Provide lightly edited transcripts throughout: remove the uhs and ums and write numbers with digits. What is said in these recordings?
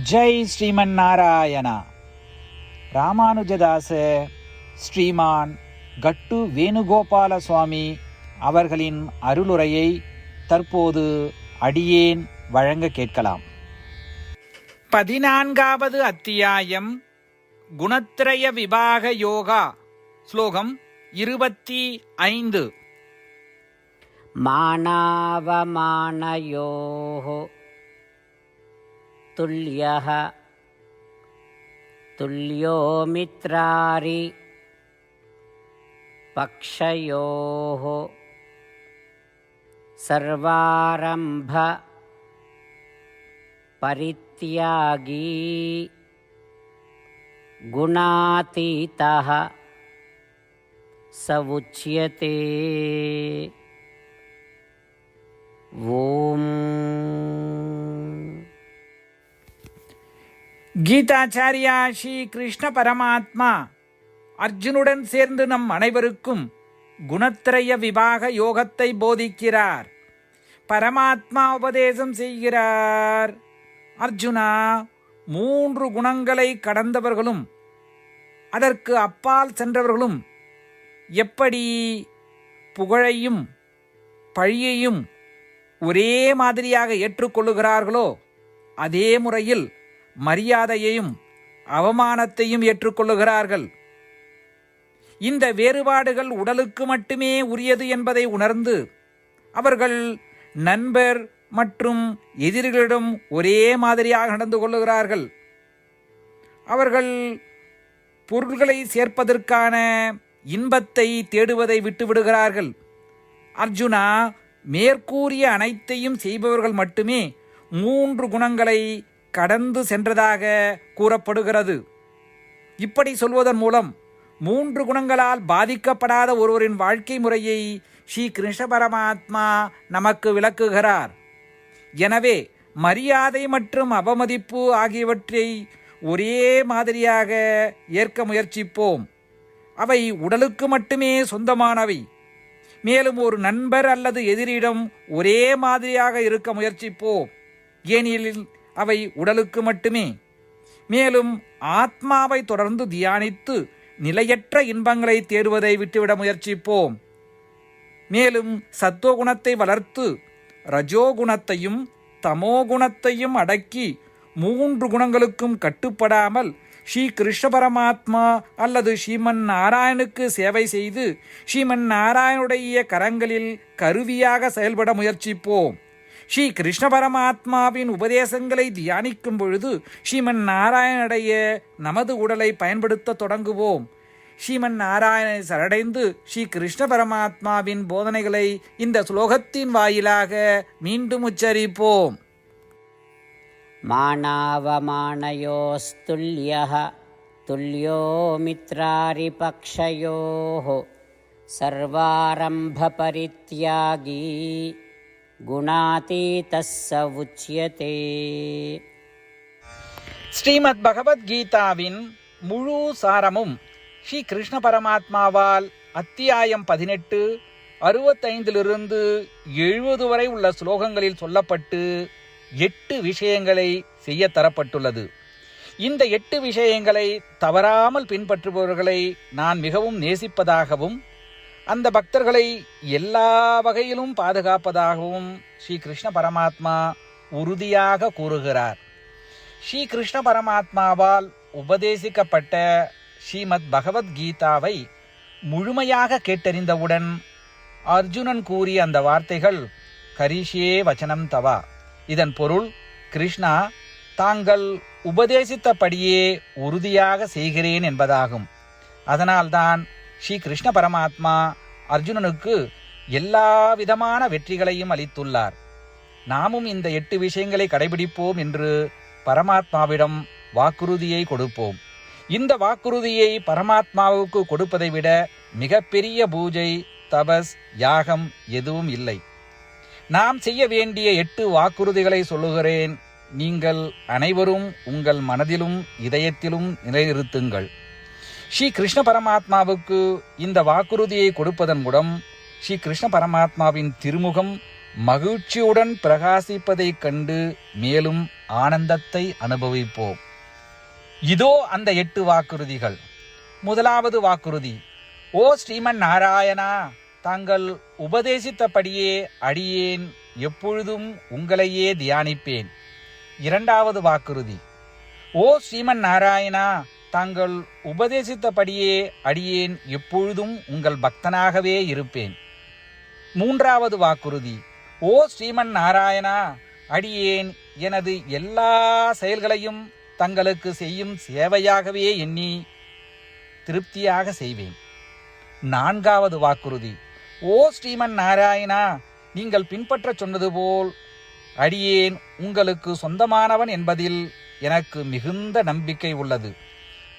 ஜெய் ஸ்ரீமன் நாராயணா. ராமானுஜதாச ஸ்ரீமான் கட்டு வேணுகோபால சுவாமி அவர்களின் அருளுரையை தற்போது அடியேன் வழங்க கேட்கலாம். 14வது அத்தியாயம் குணத்ரய விபாக யோகா. ஸ்லோகம் 25. மானாவமானயோः துல்யः துல்யோ மித்ராரி பக்ஷயோः சர்வாரம்ப பரித்யாகி குணாதீதः ச உச்யதே. ஓம். கீதாச்சாரியா ஸ்ரீ கிருஷ்ண பரமாத்மா அர்ஜுனுடன் சேர்ந்து நம் அனைவருக்கும் குணத்ரய விபாக யோகத்தை போதிக்கிறார். பரமாத்மா உபதேசம் செய்கிறார். அர்ஜுனா, 3 குணங்களை கடந்தவர்களும் அதற்கு அப்பால் சென்றவர்களும் எப்படி புகழையும் பழியையும் ஒரே மாதிரியாக ஏற்றுக்கொள்ளுகிறார்களோ அதே முறையில் மரியாதையையும் அவமானத்தையும் ஏற்றுக்கொள்ளுகிறார்கள். இந்த வேறுபாடுகள் உடலுக்கு மட்டுமே உரியது என்பதை உணர்ந்து அவர்கள் நண்பர் மற்றும் எதிரிகளிடம் ஒரே மாதிரியாக நடந்து கொள்ளுகிறார்கள். அவர்கள் பொருள்களை சேர்ப்பதற்கான இன்பத்தை தேடுவதை விட்டுவிடுகிறார்கள். அர்ஜுனா, மேற்கூறிய அனைத்தையும் செய்பவர்கள் மட்டுமே 3 குணங்களை கடந்து சென்றதாக கூறப்படுகிறது. இப்படி சொல்வதன் மூலம் 3 குணங்களால் பாதிக்கப்படாத ஒருவரின் வாழ்க்கை முறையை ஸ்ரீ கிருஷ்ண பரமாத்மா நமக்கு விளக்குகிறார். எனவே மரியாதை மற்றும் அவமதிப்பு ஆகியவற்றை ஒரே மாதிரியாக ஏற்க முயற்சிப்போம். அவை உடலுக்கு மட்டுமே சொந்தமானவை. மேலும் ஒரு நண்பர் அல்லது எதிரியிடம் ஒரே மாதிரியாக இருக்க முயற்சிப்போம். ஏனெனில் அவை உடலுக்கு மட்டுமே. மேலும் ஆத்மாவை தொடர்ந்து தியானித்து நிலையற்ற இன்பங்களை தேடுவதை விட்டுவிட முயற்சிப்போம். மேலும் சத்துவகுணத்தை வளர்த்து ரஜோகுணத்தையும் தமோகுணத்தையும் அடக்கி 3 குணங்களுக்கும் கட்டுப்படாமல் ஸ்ரீ கிருஷ்ண பரமாத்மா அல்லது ஸ்ரீமன் நாராயணுக்கு சேவை செய்து ஸ்ரீமன் நாராயணுடைய கரங்களில் கருவியாக செயல்பட முயற்சிப்போம். ஸ்ரீ கிருஷ்ண பரமாத்மாவின் உபதேசங்களை தியானிக்கும் பொழுது ஸ்ரீமன் நாராயணுடைய நமது உடலை பயன்படுத்த தொடங்குவோம். ஸ்ரீமன் நாராயணனை சரடைந்து ஸ்ரீ கிருஷ்ண பரமாத்மாவின் போதனைகளை இந்த ஸ்லோகத்தின் வாயிலாக மீண்டும் உச்சரிப்போம். மானாவமானயோஸ்துல்யः துல்யோ மித்ராரி பக்ஷயோः சர்வாரம்ப பரித்யாகி குணாதீதः ச உச்யதே. ஸ்ரீமத் பகவத்கீதாவின் முழு சாரமும் ஸ்ரீ கிருஷ்ண பரமாத்மாவால் அத்தியாயம் 18 65 70 வரை உள்ள ஸ்லோகங்களில் சொல்லப்பட்டு 8 விஷயங்களை செய்ய தரப்பட்டுள்ளது. இந்த 8 விஷயங்களை தவறாமல் பின்பற்றுபவர்களை நான் மிகவும் நேசிப்பதாகவும் அந்த பக்தர்களை எல்லா வகையிலும் பாதுகாப்பதாகவும் ஸ்ரீ கிருஷ்ண பரமாத்மா உறுதியாக கூறுகிறார். ஸ்ரீ கிருஷ்ண பரமாத்மாவால் உபதேசிக்கப்பட்ட ஸ்ரீமத் பகவத்கீதாவை முழுமையாக கேட்டறிந்தவுடன் அர்ஜுனன் கூறிய அந்த வார்த்தைகள் கரிஷ்யே வச்சனம் தவா. இதன் பொருள், கிருஷ்ணா, தாங்கள் உபதேசித்தபடியே உறுதியாக செய்கிறேன் என்பதாகும். அதனால்தான் ஸ்ரீ கிருஷ்ண பரமாத்மா அர்ஜுனனுக்கு எல்லா விதமான வெற்றிகளையும் அளித்துள்ளார். நாமும் இந்த 8 விஷயங்களை கடைபிடிப்போம் என்று பரமாத்மாவிடம் வாக்குறுதியை கொடுப்போம். இந்த வாக்குறுதியை பரமாத்மாவுக்கு கொடுப்பதை விட மிகப்பெரிய பூஜை, தபஸ், யாகம் எதுவும் இல்லை. நாம் செய்ய வேண்டிய 8 வாக்குறுதிகளை சொல்லுகிறேன். நீங்கள் அனைவரும் உங்கள் மனதிலும் இதயத்திலும் நிலைநிறுத்துங்கள். ஸ்ரீ கிருஷ்ண பரமாத்மாவுக்கு இந்த வாக்குறுதியை கொடுப்பதன் மூலம் ஸ்ரீ கிருஷ்ண பரமாத்மாவின் திருமுகம் மகிழ்ச்சியுடன் பிரகாசிப்பதைக் கண்டு மேலும் ஆனந்தத்தை அனுபவிப்போம். இதோ அந்த 8 வாக்குறுதிகள். முதலாவது வாக்குறுதி: ஓ ஸ்ரீமன் நாராயணா, தாங்கள் உபதேசித்தபடியே அடியேன் எப்பொழுதும் உங்களையே தியானிப்பேன். இரண்டாவது வாக்குறுதி: ஓ ஸ்ரீமன் நாராயணா, தாங்கள் உபதேசித்தபடியே அடியேன் எப்பொழுதும் உங்கள் பக்தனாகவே இருப்பேன். மூன்றாவது வாக்குறுதி: ஓ ஸ்ரீமன் நாராயணா, அடியேன் எனது எல்லா செயல்களையும் தங்களுக்கு செய்யும் சேவையாகவே எண்ணி திருப்தியாக செய்வேன். நான்காவது வாக்குறுதி: ஓ ஸ்ரீமன் நாராயணா, நீங்கள் பின்பற்ற சொன்னது போல் அடியேன் உங்களுக்கு சொந்தமானவன் என்பதில் எனக்கு மிகுந்த நம்பிக்கை உள்ளது.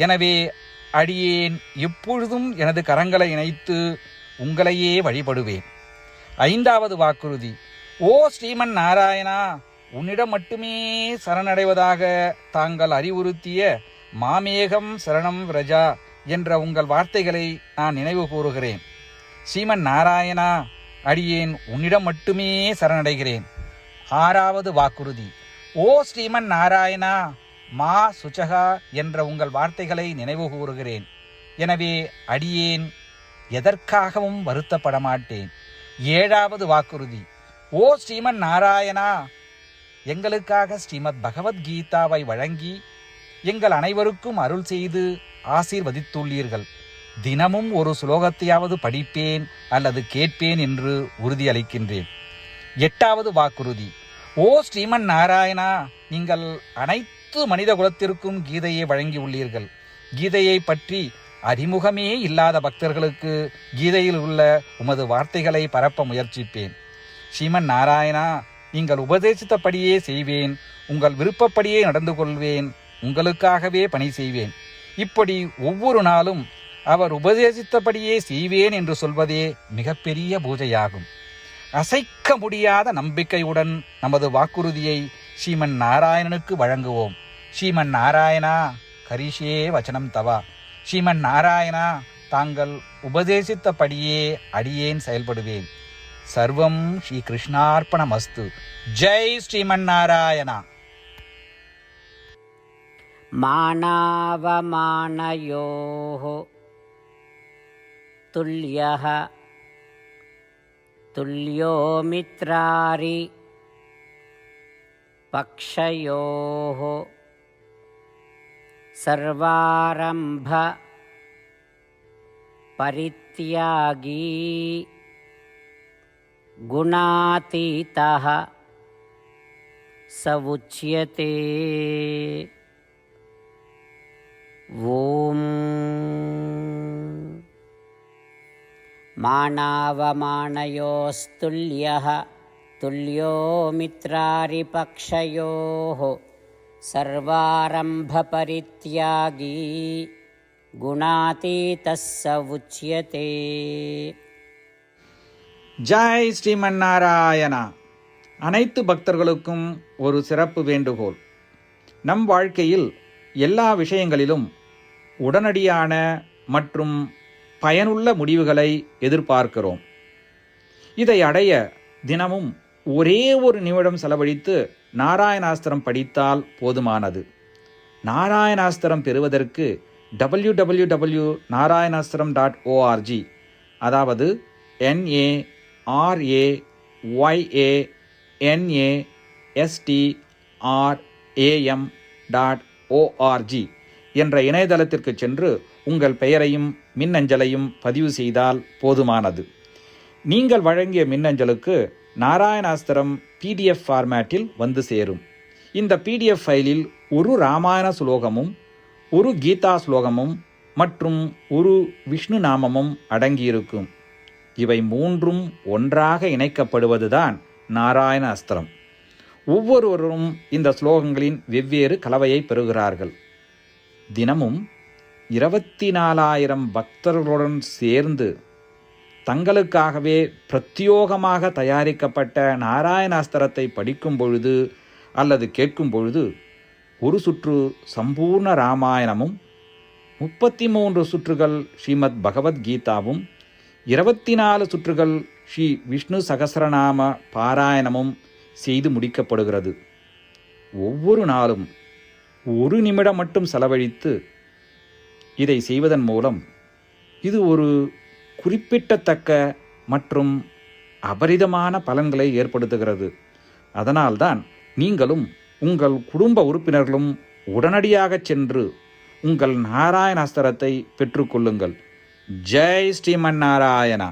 எனவே அடியேன் எப்பொழுதும் எனது கரங்களை இணைத்து உங்களையே வழிபடுவேன். ஐந்தாவது வாக்குறுதி: ஓ ஸ்ரீமன் நாராயணா, உன்னிடம் மட்டுமே சரணடைவதாக தாங்கள் அறிவுறுத்திய மாமேகம் சரணம் விரஜா என்ற உங்கள் வார்த்தைகளை நான் நினைவு கூறுகிறேன். ஸ்ரீமன் நாராயணா, அடியேன் உன்னிடம் மட்டுமே சரணடைகிறேன். ஆறாவது வாக்குறுதி: ஓ ஸ்ரீமன் நாராயணா, மா சுச்சகா என்ற உங்கள் வார்த்தைகளை நினைவு கூறுகிறேன். எனவே அடியேன் எதற்காகவும் வருத்தப்பட மாட்டேன். ஏழாவது வாக்குறுதி: ஓ ஸ்ரீமன் நாராயணா, எங்களுக்காக ஸ்ரீமத் பகவத்கீதாவை வழங்கி எங்கள் அனைவருக்கும் அருள் செய்து ஆசீர்வதித்துள்ளீர்கள். தினமும் ஒரு ஸ்லோகத்தையாவது படிப்பேன் அல்லது கேட்பேன் என்று உறுதியளிக்கின்றேன். எட்டாவது வாக்குறுதி: ஓ ஸ்ரீமன் நாராயணா, நீங்கள் அனைத்து மனித குலத்திற்கும் கீதையை வழங்கியுள்ளீர்கள். கீதையை பற்றி அறிமுகமே இல்லாத பக்தர்களுக்கு கீதையில் உள்ள உமது வார்த்தைகளை பரப்ப முயற்சிப்பேன். ஸ்ரீமன் நாராயணா, நீங்கள் உபதேசித்தபடியே செய்வேன். உங்கள் விருப்பப்படியே நடந்து கொள்வேன். உங்களுக்காகவே பணி செய்வேன். இப்படி ஒவ்வொரு நாளும் அவர் உபதேசித்தபடியே செய்வேன் என்று சொல்வதே மிகப்பெரிய பூஜையாகும். அசைக்க முடியாத நம்பிக்கையுடன் நமது வாக்குறுதியை ஸ்ரீமன் நாராயணனுக்கு வழங்குவோம். ஸ்ரீமன் நாராயணா, கரிஷே வச்சனம் தவா. ஸ்ரீமன் நாராயணா, தாங்கள் உபதேசித்தபடியே அடியேன் செயல்படுவேன். சர்வம் ஸ்ரீ கிருஷ்ணார்ப்பணமஸ்து. ஜெய் ஸ்ரீமன் நாராயணா. மானாவமானயோः துல்யः துல்யோ மித்ராரி பக்ஷயோः சர்வாரம்ப பரித்யாகி குணாதீதः स उच्यते. ஓம் மானாவமானயோஸ்துல்யः துல்யோ மித்ராரிபக்ஷயோः சர்வாரம்பபரித்யாகி குணாதீதः स உச்யதே. ஜெய் ஸ்ரீமன் நாராயணா. அனைத்து பக்தர்களுக்கும் ஒரு சிறப்பு வேண்டுகோள். நம் வாழ்க்கையில் எல்லா விஷயங்களிலும் உடனடியான மற்றும் பயனுள்ள முடிவுகளை எதிர்பார்க்கிறோம். இதை அடைய தினமும் ஒரே ஒரு நிமிடம் செலவழித்து நாராயணாஸ்திரம் படித்தால் போதுமானது. நாராயணாஸ்திரம் பெறுவதற்கு www.narayanaastram.org, அதாவது NARAYANASTRAM.org என்ற இணையதளத்திற்கு சென்று உங்கள் பெயரையும் மின்னஞ்சலையும் பதிவு செய்தால் போதுமானது. நீங்கள் வழங்கிய மின்னஞ்சலுக்கு நாராயணாஸ்திரம் PDF ஃபார்மேட்டில் வந்து சேரும். இந்த PDF ஃபைலில் ஒரு ராமாயண ஸ்லோகமும் ஒரு கீதா ஸ்லோகமும் மற்றும் ஒரு விஷ்ணு நாமமும் அடங்கியிருக்கும். இவை மூன்றும் ஒன்றாக இணைக்கப்படுவதுதான் நாராயண அஸ்திரம். ஒவ்வொருவரும் இந்த ஸ்லோகங்களின் வெவ்வேறு கலவையை பெறுகிறார்கள். தினமும் 24,000 பக்தர்களுடன் சேர்ந்து தங்களுக்காகவே பிரத்யோகமாக தயாரிக்கப்பட்ட நாராயணாஸ்திரத்தை படிக்கும் பொழுது அல்லது கேட்கும் பொழுது ஒரு சுற்று சம்பூர்ண ராமாயணமும் 33 சுற்றுகள் ஸ்ரீமத் பகவத்கீதாவும் 24 சுற்றுகள் ஸ்ரீ விஷ்ணு சகஸ்ரநாம பாராயணமும் செய்து முடிக்கப்படுகிறது. ஒவ்வொரு நாளும் 1 நிமிடம் மட்டும் செலவழித்து இதை செய்வதன் மூலம் இது ஒரு குறிப்பிடத்தக்க மற்றும் அபரிதமான பலன்களை ஏற்படுத்துகிறது. அதனால்தான் நீங்களும் உங்கள் குடும்ப உறுப்பினர்களும் உடனடியாக சென்று உங்கள் நாராயண அஸ்திரத்தை பெற்றுக்கொள்ளுங்கள். ஜெய் ஸ்ரீமன் நாராயணா.